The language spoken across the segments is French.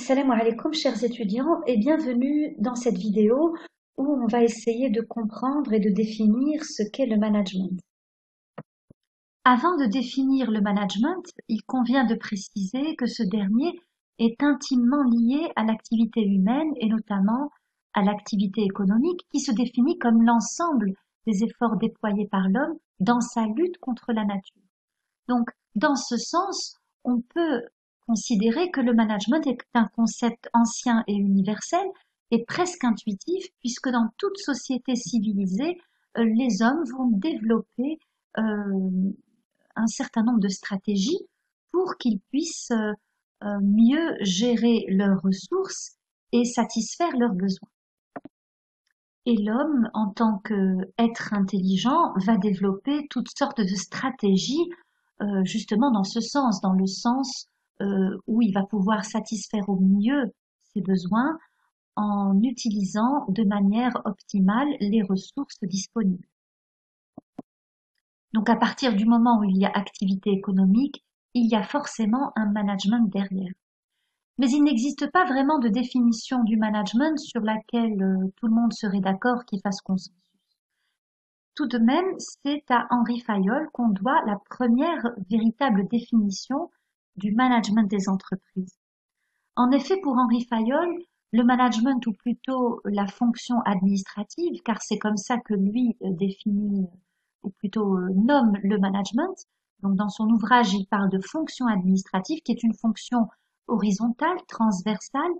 Assalamu alaikum, chers étudiants, et bienvenue dans cette vidéo où on va essayer de comprendre et de définir ce qu'est le management. Avant de définir le management, il convient de préciser que ce dernier est intimement lié à l'activité humaine et notamment à l'activité économique qui se définit comme l'ensemble des efforts déployés par l'homme dans sa lutte contre la nature. Donc, dans ce sens, on peut considérer que le management est un concept ancien et universel et presque intuitif, puisque dans toute société civilisée, les hommes vont développer un certain nombre de stratégies pour qu'ils puissent mieux gérer leurs ressources et satisfaire leurs besoins. Et l'homme, en tant qu'être intelligent, va développer toutes sortes de stratégies justement dans ce sens, dans le sens où il va pouvoir satisfaire au mieux ses besoins en utilisant de manière optimale les ressources disponibles. Donc à partir du moment où il y a activité économique, il y a forcément un management derrière. Mais il n'existe pas vraiment de définition du management sur laquelle tout le monde serait d'accord qui fasse consensus. Tout de même, c'est à Henri Fayol qu'on doit la première véritable définition du management des entreprises. En effet, pour Henri Fayol, le management, ou plutôt la fonction administrative, car c'est comme ça que lui définit, ou plutôt nomme le management, donc dans son ouvrage, il parle de fonction administrative, qui est une fonction horizontale, transversale,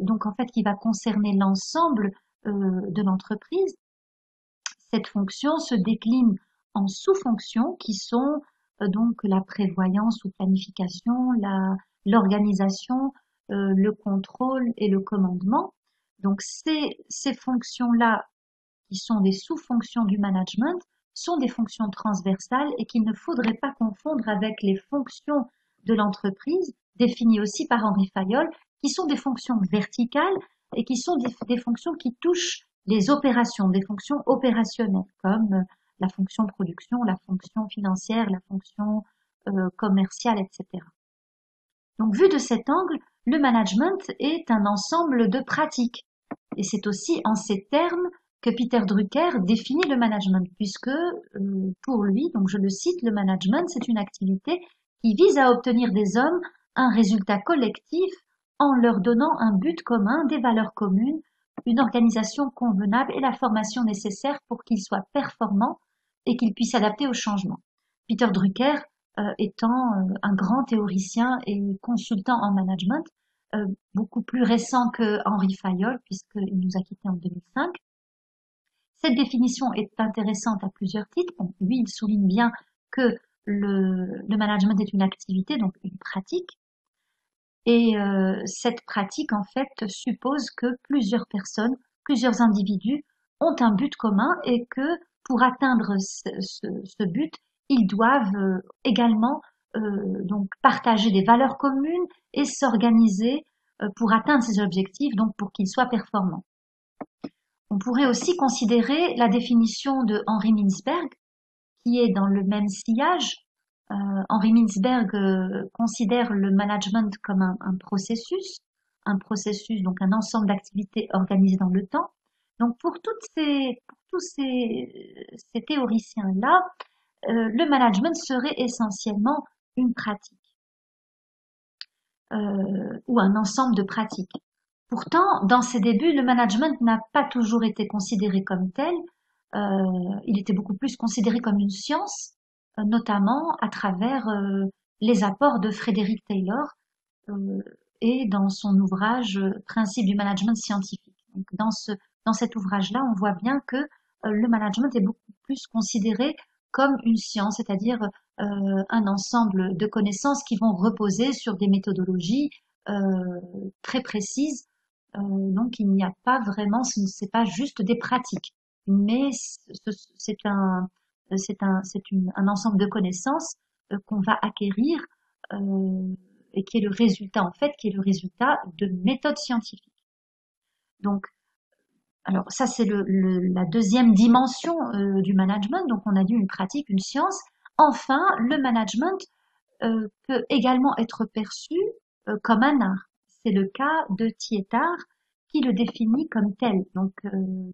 donc en fait qui va concerner l'ensemble de l'entreprise. Cette fonction se décline en sous-fonctions qui sont donc la prévoyance ou planification, l'organisation, le contrôle et le commandement. Donc ces fonctions-là, qui sont des sous-fonctions du management, sont des fonctions transversales et qu'il ne faudrait pas confondre avec les fonctions de l'entreprise, définies aussi par Henri Fayol, qui sont des fonctions verticales et qui sont des fonctions qui touchent les opérations, des fonctions opérationnelles, comme la fonction production, la fonction financière, la fonction commerciale, etc. Donc, vu de cet angle, le management est un ensemble de pratiques. Et c'est aussi en ces termes que Peter Drucker définit le management, puisque pour lui, donc je le cite, le management, c'est une activité qui vise à obtenir des hommes un résultat collectif en leur donnant un but commun, des valeurs communes, une organisation convenable et la formation nécessaire pour qu'ils soient performants et qu'ils puissent s'adapter aux changements. Peter Drucker étant un grand théoricien et consultant en management, beaucoup plus récent que Henri Fayol, puisqu'il nous a quittés en 2005. Cette définition est intéressante à plusieurs titres. Bon, lui, il souligne bien que le management est une activité, donc une pratique. Et cette pratique, en fait, suppose que plusieurs personnes, plusieurs individus ont un but commun et que pour atteindre ce but, ils doivent également donc partager des valeurs communes et s'organiser pour atteindre ces objectifs, donc pour qu'ils soient performants. On pourrait aussi considérer la définition de Henri Mintzberg, qui est dans le même sillage. Henri Mintzberg considère le management comme un processus, donc un ensemble d'activités organisées dans le temps. Donc pour tous ces théoriciens-là, le management serait essentiellement une pratique ou un ensemble de pratiques. Pourtant, dans ses débuts, le management n'a pas toujours été considéré comme tel. Il était beaucoup plus considéré comme une science, notamment à travers les apports de Frédéric Taylor et dans son ouvrage Principes du management scientifique. Donc, dans cet ouvrage-là, on voit bien que le management est beaucoup plus considéré comme une science, c'est-à-dire un ensemble de connaissances qui vont reposer sur des méthodologies très précises. Donc il n'y a pas vraiment, c'est pas juste des pratiques, mais c'est un ensemble de connaissances qu'on va acquérir et qui est le résultat en fait, qui est le résultat de méthodes scientifiques. Donc alors ça c'est la deuxième dimension du management. Donc on a dit une pratique, une science. Enfin, le management peut également être perçu comme un art. c'est le cas de Tietar qui le définit comme tel. Donc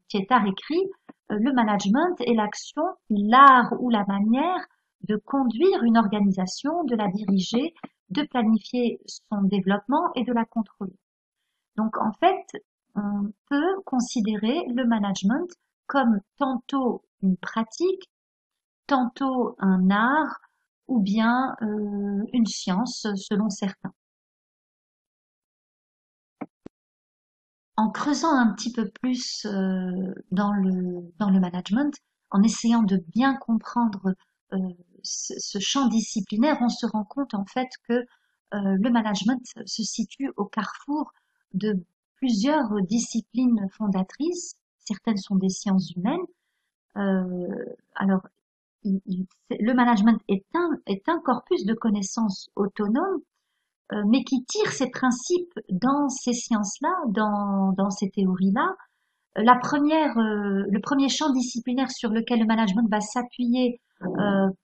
Tietar écrit le management est l'action, l'art ou la manière de conduire une organisation, de la diriger, de planifier son développement et de la contrôler. Donc en fait, on peut considérer le management comme tantôt une pratique, tantôt un art ou bien une science selon certains. En creusant un petit peu plus dans le management, en essayant de bien comprendre euh, ce champ disciplinaire, on se rend compte en fait que le management se situe au carrefour de plusieurs disciplines fondatrices. Certaines sont des sciences humaines. Alors, le management est un corpus de connaissances autonomes, mais qui tire ses principes dans ces sciences-là, dans ces théories-là. Le premier champ disciplinaire sur lequel le management va s'appuyer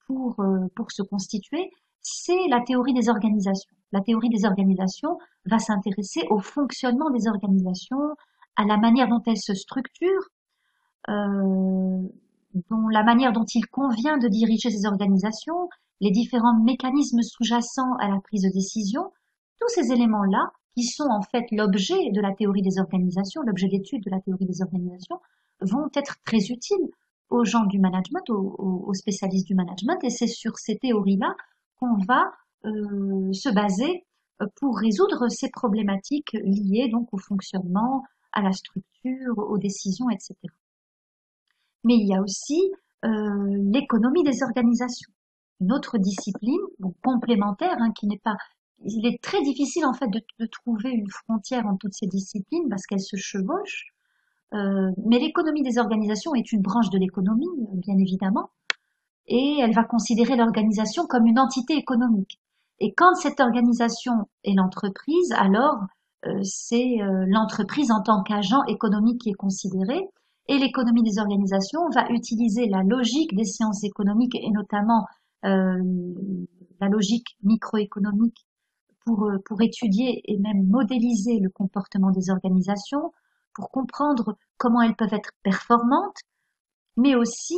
pour se constituer, c'est la théorie des organisations. La théorie des organisations va s'intéresser au fonctionnement des organisations, à la manière dont elles se structurent, dont la manière dont il convient de diriger ces organisations, les différents mécanismes sous-jacents à la prise de décision, tous ces éléments-là, qui sont en fait l'objet de la théorie des organisations, l'objet d'étude de la théorie des organisations, vont être très utiles aux gens du management, aux spécialistes du management, et c'est sur ces théories-là qu'on va se baser pour résoudre ces problématiques liées donc au fonctionnement, à la structure, aux décisions, etc. Mais il y a aussi l'économie des organisations, une autre discipline donc complémentaire qui n'est pas. Il est très difficile en fait de trouver une frontière entre toutes ces disciplines parce qu'elles se chevauchent. Mais l'économie des organisations est une branche de l'économie, bien évidemment, et elle va considérer l'organisation comme une entité économique. Et quand cette organisation est l'entreprise, alors c'est l'entreprise en tant qu'agent économique qui est considérée. Et l'économie des organisations va utiliser la logique des sciences économiques et notamment la logique microéconomique pour étudier et même modéliser le comportement des organisations, pour comprendre comment elles peuvent être performantes, mais aussi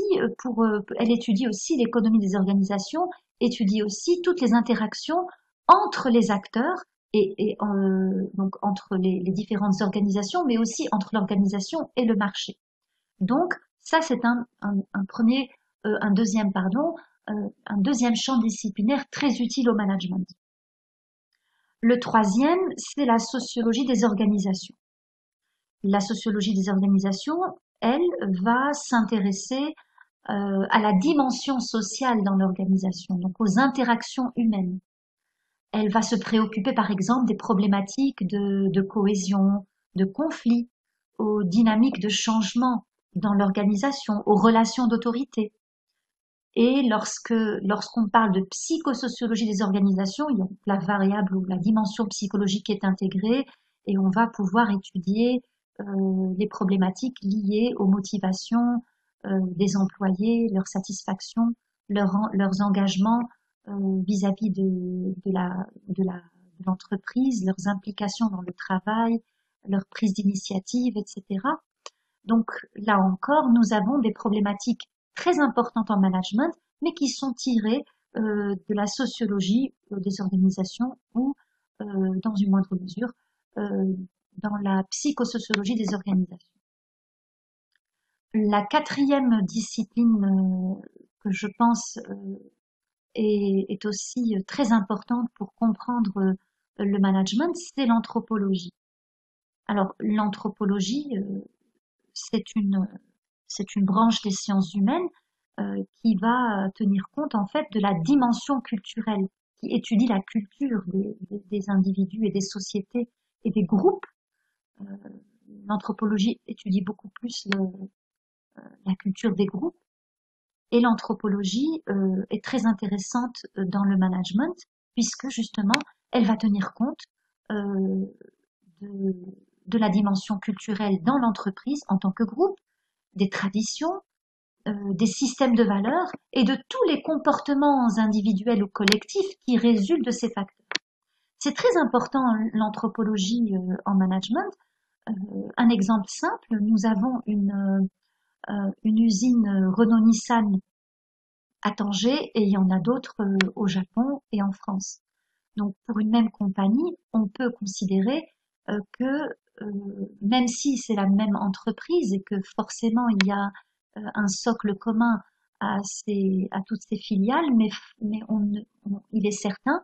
elle étudie aussi l'économie des organisations, étudie aussi toutes les interactions entre les acteurs donc entre les différentes organisations, mais aussi entre l'organisation et le marché. Donc ça c'est un deuxième champ disciplinaire très utile au management. Le troisième, c'est la sociologie des organisations. La sociologie des organisations, elle, va s'intéresser à la dimension sociale dans l'organisation, donc aux interactions humaines. Elle va se préoccuper par exemple des problématiques de cohésion, de conflit, aux dynamiques de changement dans l'organisation, aux relations d'autorité. Et lorsqu'on parle de psychosociologie des organisations, il y a la variable ou la dimension psychologique qui est intégrée et on va pouvoir étudier les problématiques liées aux motivations des employés, leur satisfaction, leurs engagements vis-à-vis de l'entreprise, leurs implications dans le travail, leur prise d'initiative, etc. Donc là encore, nous avons des problématiques très importantes en management, mais qui sont tirées de la sociologie des organisations ou, dans une moindre mesure, dans la psychosociologie des organisations. La quatrième discipline que je pense est aussi très importante pour comprendre le management, c'est l'anthropologie. Alors l'anthropologie, c'est une branche des sciences humaines qui va tenir compte en fait de la dimension culturelle, qui étudie la culture des individus et des sociétés et des groupes. L'anthropologie étudie beaucoup plus la culture des groupes et l'anthropologie est très intéressante dans le management puisque justement elle va tenir compte de la dimension culturelle dans l'entreprise en tant que groupe, des traditions, des systèmes de valeurs et de tous les comportements individuels ou collectifs qui résultent de ces facteurs. C'est très important l'anthropologie en management. Un exemple simple, nous avons une usine Renault-Nissan à Tanger et il y en a d'autres au Japon et en France. Donc pour une même compagnie, on peut considérer que même si c'est la même entreprise et que forcément il y a un socle commun à toutes ces filiales, mais il est certain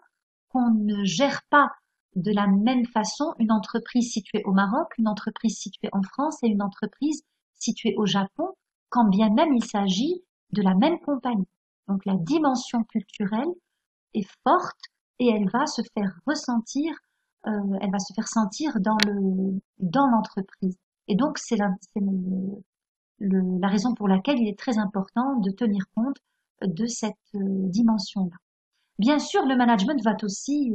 qu'on ne gère pas de la même façon une entreprise située au Maroc, une entreprise située en France et une entreprise située au Japon, quand bien même il s'agit de la même compagnie. Donc la dimension culturelle est forte et elle va se faire sentir dans l'entreprise. Et donc la raison pour laquelle il est très important de tenir compte de cette dimension-là. Bien sûr, le management va aussi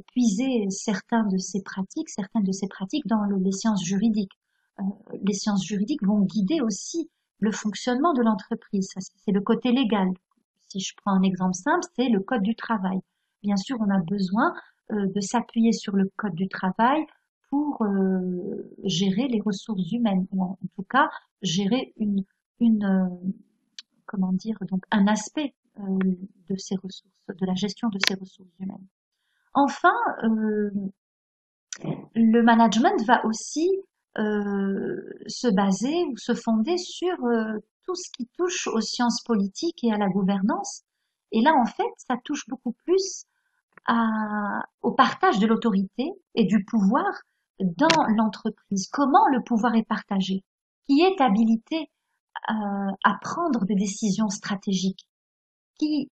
puiser certaines de ces pratiques dans les sciences juridiques. Euh, les sciences juridiques vont guider aussi le fonctionnement de l'entreprise. Ça, c'est le côté légal. Si je prends un exemple simple, c'est le code du travail. Bien sûr, on a besoin de s'appuyer sur le code du travail pour gérer les ressources humaines, ou en tout cas gérer comment dire, donc un aspect de ces ressources, de la gestion de ces ressources humaines. Enfin, le management va aussi se baser ou se fonder sur tout ce qui touche aux sciences politiques et à la gouvernance. Et là, en fait, ça touche beaucoup plus au partage de l'autorité et du pouvoir dans l'entreprise. Comment le pouvoir est partagé? Qui est habilité à prendre des décisions stratégiques? Qui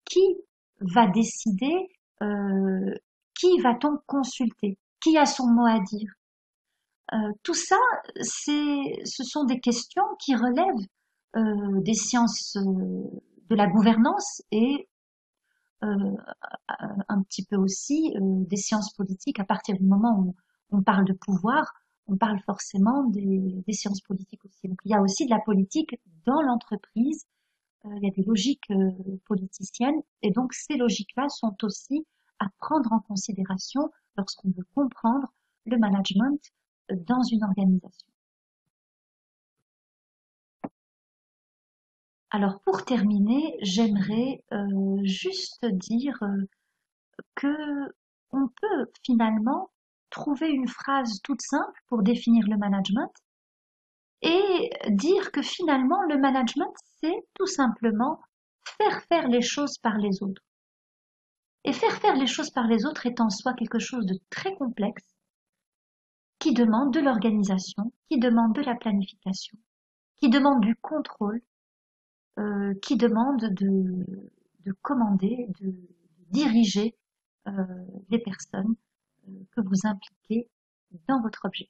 va décider? euh, Qui va-t-on consulter? Qui a son mot à dire? Tout ça, ce sont des questions qui relèvent des sciences de la gouvernance et euh, un petit peu aussi des sciences politiques. À partir du moment où on parle de pouvoir, on parle forcément des sciences politiques aussi. Donc il y a aussi de la politique dans l'entreprise, il y a des logiques politiciennes, et donc ces logiques-là sont aussi à prendre en considération lorsqu'on veut comprendre le management dans une organisation. Alors pour terminer, j'aimerais juste dire que on peut finalement trouver une phrase toute simple pour définir le management et dire que finalement le management, c'est tout simplement faire les choses par les autres. Et faire les choses par les autres est en soi quelque chose de très complexe, qui demande de l'organisation, qui demande de la planification, qui demande du contrôle, qui demande de commander, de diriger les personnes que vous impliquez dans votre objet.